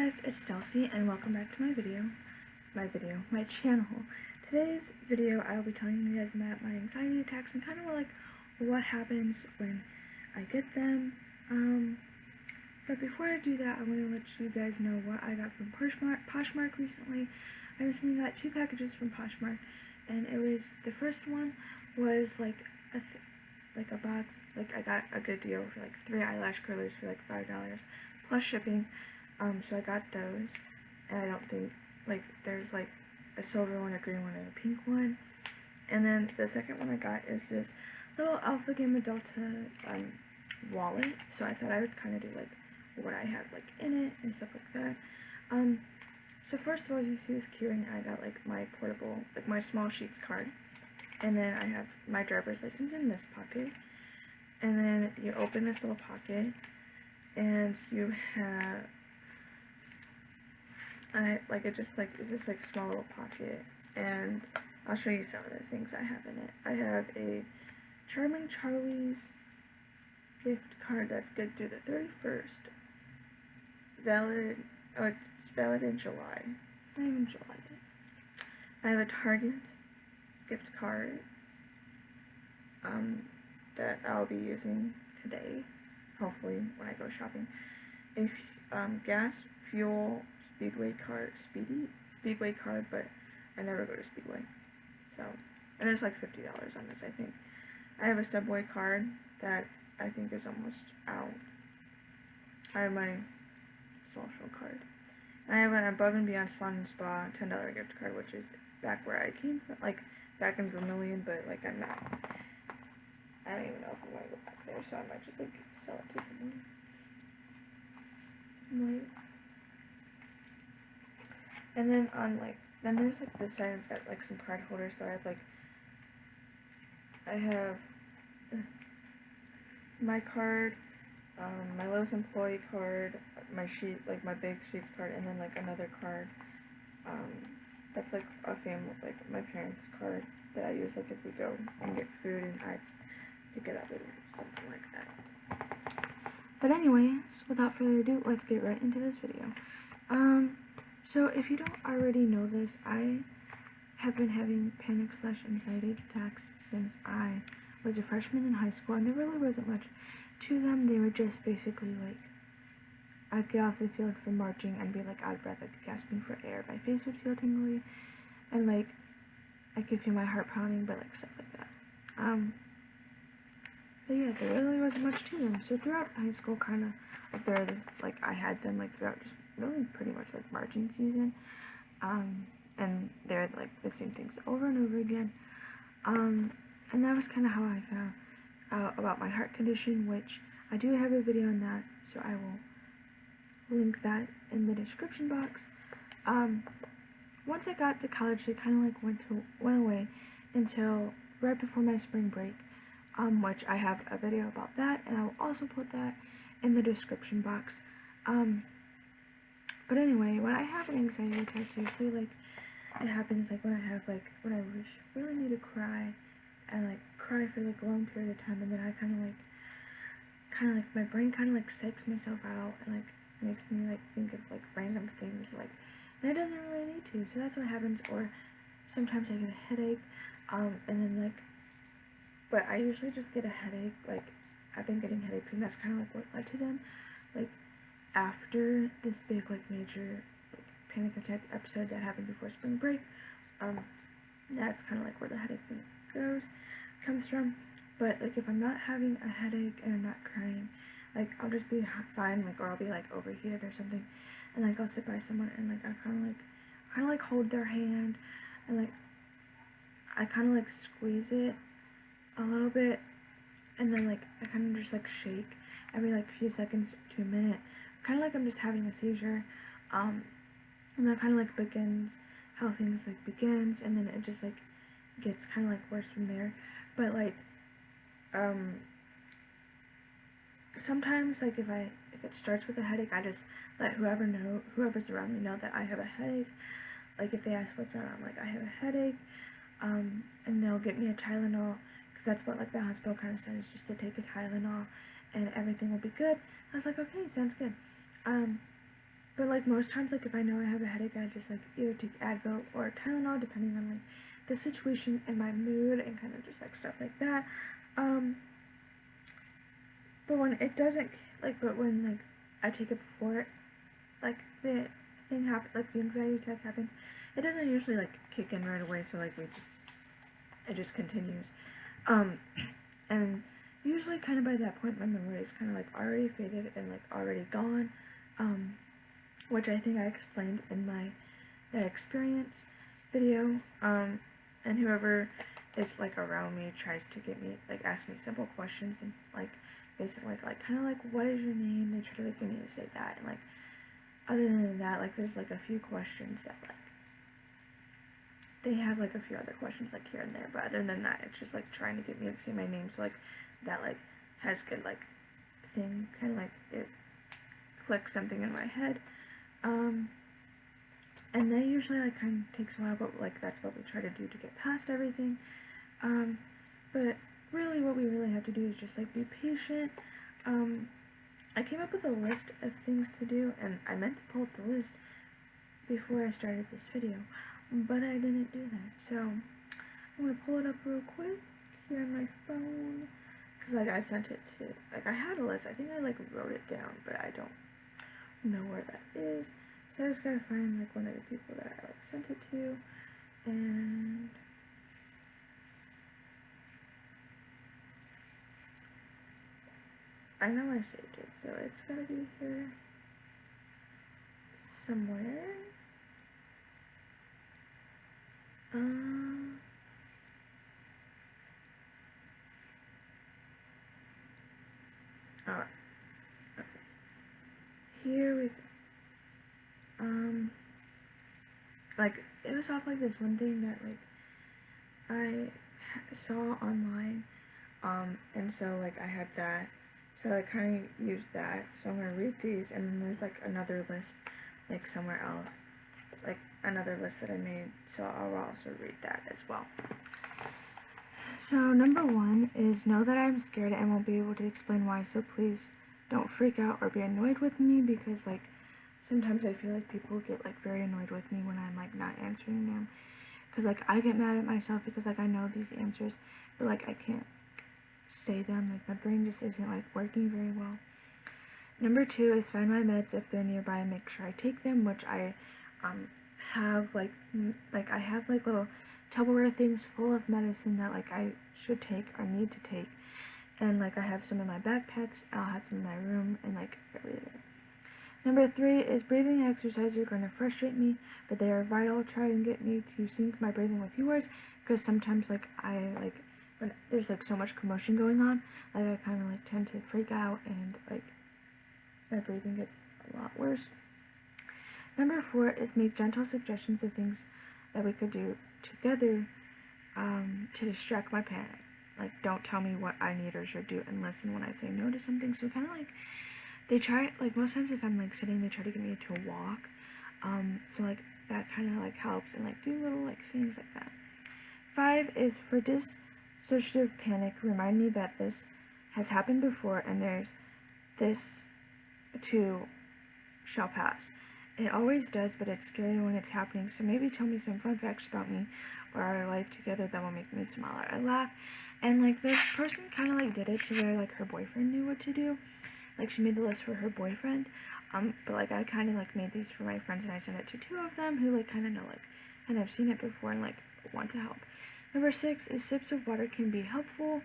guys, it's Stelcy and welcome back to my channel. Today's video I will be telling you guys about my anxiety attacks and kind of like what happens when I get them. But before I do that, I want to let you guys know what I got from Poshmark recently. I recently got 2 packages from Poshmark, and the first one was like a box, like I got a good deal for like 3 eyelash curlers for like $5 plus shipping. So I got those, and I don't think, like, there's like a silver one, a green one, and a pink one. And then the second one I got is this little Alpha Gamma Delta wallet. So I thought I would kind of do like what I have like in it and stuff like that. So first of all, you see this keyring. I got like my portable, like my small sheets card, and then I have my driver's license in this pocket. And then you open this little pocket, and you have it's just like small little pocket, and I'll show you some of the things I have in it. I have a Charming Charlie's gift card that's good through the 31st. It's valid in July. It's not even July yet. I have a Target gift card that I'll be using today, hopefully, when I go shopping. A gas, fuel, Speedway card, but I never go to Speedway. So, and there's like $50 on this, I think. I have a Subway card that I think is almost out. I have my social card. And I have an Above and Beyond Salon and Spa $10 gift card, which is back where I came from, like back in Vermilion, but like I'm not. I don't even know if I'm going to go back there, so I might just like sell it to someone. And then then there's like this side, it's got like some card holders, so I have my card, my Lowe's employee card, my big sheets card, and then like another card, that's like a family, like my parents' card that I use like if we go and get food and I pick it up or something like that. But anyways, without further ado, let's get right into this video. So if you don't already know this, I have been having panic/anxiety attacks since I was a freshman in high school, and there really wasn't much to them. They were just basically like, I'd get off the field from marching and be like out of breath, like gasping for air, my face would feel tingly, and like I could feel my heart pounding, but like stuff like that. But yeah, there really wasn't much to them. So throughout high school, kind of, I had them like throughout just really pretty much like marching season. And they're like the same things over and over again. And that was kind of how I found out about my heart condition, which I do have a video on that, so I will link that in the description box. Once I got to college, they kind of like went away until right before my spring break, which I have a video about that, and I will also put that in the description box. But anyway, when I have an anxiety attack, usually like it happens like when I really need to cry, and like cry for like a long period of time, and then I kind of like my brain kind of like psychs myself out and like makes me like think of like random things, like, and it doesn't really need to. So that's what happens. Or sometimes I get a headache, and then like, but I usually just get a headache. Like I've been getting headaches, and that's kind of like what led to them. Like after this big like major like panic attack episode that happened before spring break, that's kind of like where the headache thing comes from. But like if I'm not having a headache and I'm not crying, like I'll just be fine, like, or I'll be like overheated or something, and like I'll sit by someone and like I kind of like hold their hand, and like I kind of like squeeze it a little bit, and then like I kind of just like shake every like few seconds to a minute, kind of like I'm just having a seizure. And that kind of like begins how things like begins, and then it just like gets kind of like worse from there. But like sometimes like if it starts with a headache, I just let whoever's around me know that I have a headache. Like if they ask what's wrong, I'm like, I have a headache, and they'll get me a Tylenol, because that's what like the hospital kind of says, just to take a Tylenol and everything will be good. I was like, okay, sounds good. But like most times, like if I know I have a headache, I just like either take Advil or Tylenol, depending on like the situation and my mood and kind of just like stuff like that. But when it doesn't, like, but when like I take it before like the thing happens, like the anxiety attack happens, it doesn't usually like kick in right away. So like it just continues. And usually kind of by that point my memory is kind of like already faded and like already gone, which I think I explained in that experience video, and whoever is like around me tries to get me, like ask me simple questions and like basically like kind of like what is your name, they try to like get me to say that, and like other than that, like there's like a few questions that like they have like a few other questions like here and there, but other than that it's just like trying to get me to say my name, so like that like has good like thing, kind of like it clicks something in my head. And that usually like kind of takes a while, but like that's what we try to do to get past everything. But really what we really have to do is just like be patient. I came up with a list of things to do, and I meant to pull up the list before I started this video, but I didn't do that. So I'm gonna pull it up real quick here on my phone, because like I sent it to, like I had a list, I think I like wrote it down, but I don't know where that is. So I just gotta find like one of the people that I like sent it to, and I know I saved it, so it's gotta be here somewhere. Alright. Okay. Here we go. Like, it was off like this one thing that like I saw online, and so like I had that, so I kind of used that, so I'm gonna read these, and then there's like another list like somewhere else, like another list that I made, so I'll also read that as well. So number 1 is know that I'm scared and won't be able to explain why, so please don't freak out or be annoyed with me, because like sometimes I feel like people get like very annoyed with me when I'm like not answering them, because like I get mad at myself because like I know these answers, but like I can't say them, like my brain just isn't like working very well. Number 2 is find my meds if they're nearby and make sure I take them, which I have like I have like little Tupperware things full of medicine that like I should take or need to take, and like I have some in my backpacks, I'll have some in my room, and like everything. Number 3 is breathing exercises are going to frustrate me, but they are vital. Try and get me to sync my breathing with yours, because sometimes like I like when there's like so much commotion going on, like I kind of like tend to freak out and like my breathing gets a lot worse. Number 4 is make gentle suggestions of things that we could do together to distract my panic. Like, don't tell me what I need or should do, and listen when I say no to something. So kind of like they try, like most times if I'm like sitting, they try to get me to walk. So like that kind of like helps, and like do little like things like that. 5 is for dissociative panic. Remind me that this has happened before, and there's this too shall pass. It always does, but it's scary when it's happening, so maybe tell me some fun facts about me or our life together that will make me smile or laugh. And like this person kind of like did it to where like her boyfriend knew what to do. Like she made the list for her boyfriend, but like I kind of like made these for my friends, and I sent it to 2 of them who like kind of know, like, and have seen it before and like want to help. Number 6 is sips of water can be helpful,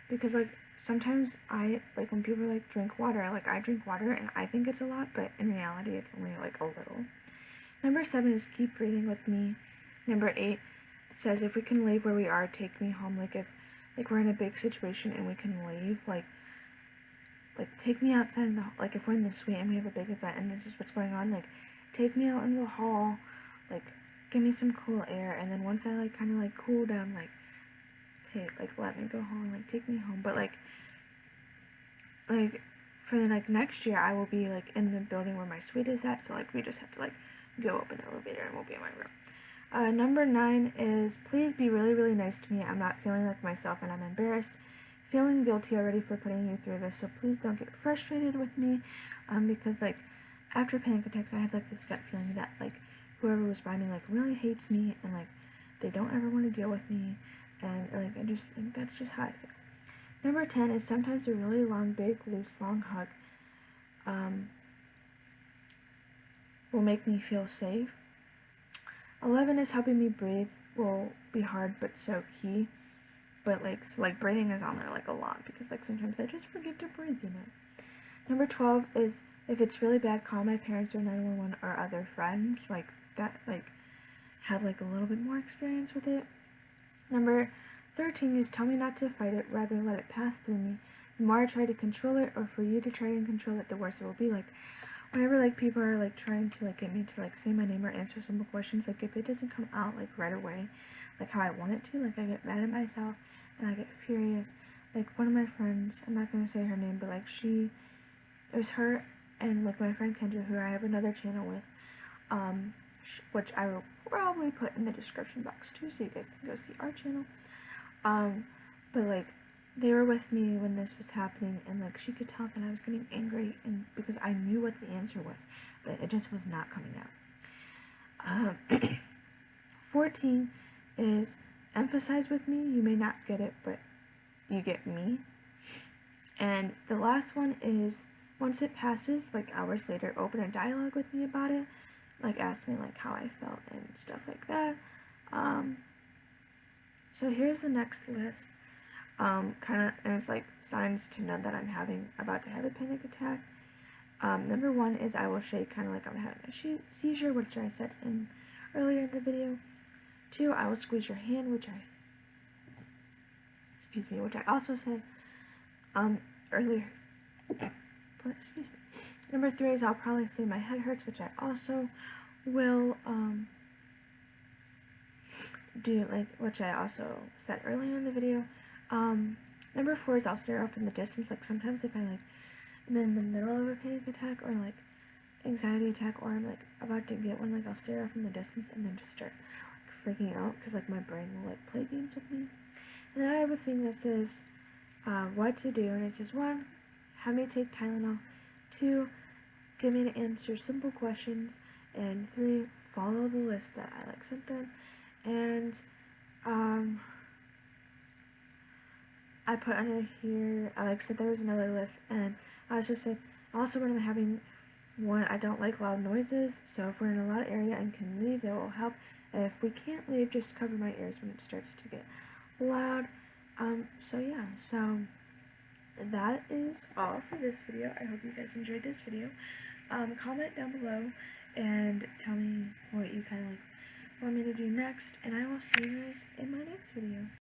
because like sometimes I, like when people like drink water, like I drink water and I think it's a lot, but in reality it's only like a little. Number 7 is keep breathing with me. Number 8 says if we can leave where we are, take me home. Like if like we're in a big situation and we can leave, like take me outside in the, like if we're in the suite and we have a big event and this is what's going on, like take me out into the hall, like give me some cool air, and then once I like kind of like cool down, like let me go home, like take me home. But like for the like next year I will be like in the building where my suite is at, so like we just have to like go up in the elevator and we'll be in my room. Number 9 is please be really, really nice to me. I'm not feeling like myself and I'm embarrassed, feeling guilty already for putting you through this, so please don't get frustrated with me, because like after panic attacks, I have like this gut feeling that like whoever was by me like really hates me, and like they don't ever want to deal with me, and like I just think that's just how I feel. Number 10 is sometimes a really long, big, loose, long hug will make me feel safe. 11 is helping me breathe will be hard but so key. But like, so like breathing is on there like a lot because like sometimes I just forget to breathe, you know. Number 12 is if it's really bad, call my parents or 911 or other friends like that like have like a little bit more experience with it. Number 13 is tell me not to fight it, rather let it pass through me. The more I try to control it, or for you to try and control it, the worse it will be. Like, whenever like people are like trying to like get me to like say my name or answer simple questions, like if it doesn't come out like right away, like how I want it to, like I get mad at myself and I get furious. Like one of my friends, I'm not gonna say her name, but like it was her and like my friend Kendra, who I have another channel with, which I will probably put in the description box too, so you guys can go see our channel. But like they were with me when this was happening, and like she could tell that I was getting angry, and because I knew what the answer was, but it just was not coming out. 14 is emphasize with me. You may not get it, but you get me. And the last one is once it passes, like hours later, open a dialogue with me about it. Like ask me like how I felt and stuff like that. So here's the next list. And it's like signs to know that I'm about to have a panic attack. Number 1 is I will shake, kind of like I'm having a seizure, which I said earlier in the video. 2, I will squeeze your hand, which I also said earlier. But, excuse me. Number 3 is I'll probably say my head hurts, which I also will do, like, which I also said earlier in the video. Number 4 is I'll stare off in the distance. Like sometimes if I like am in the middle of a panic attack or like anxiety attack, or I'm like about to get one, like I'll stare off in the distance and then just start like freaking out because like my brain will like play games with me. And then I have a thing that says what to do, and it says 1, have me take Tylenol. 2, give me to answer simple questions, and 3, follow the list that I like sent them. And I put under here, I like said there was another list, and I was just saying, also when I'm having one, I don't like loud noises, so if we're in a loud area and can leave, it will help. If we can't leave, just cover my ears when it starts to get loud. So yeah, so that is all for this video. I hope you guys enjoyed this video. Comment down below and tell me what you kind of like want me to do next, and I will see you guys in my next video.